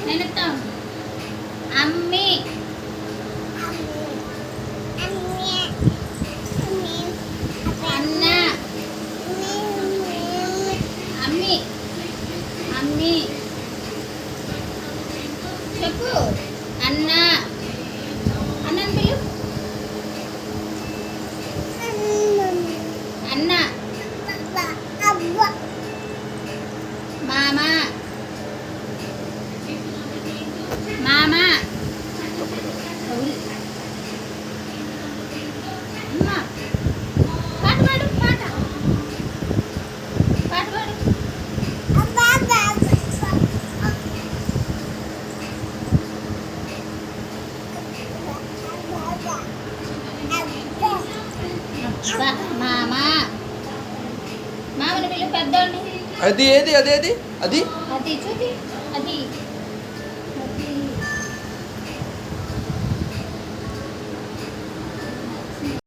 నేనెత్తా అమ్మి అన్న అమ్మి అమ్మి చెప్పు అన్న అన్నని పిలు అన్న మామ మామ అమ్మ పాట పాడు పాట పాట పాడు మామ మామని పిలు పెద్దోడిని అది ఏది అదేది అది అది చూపి అది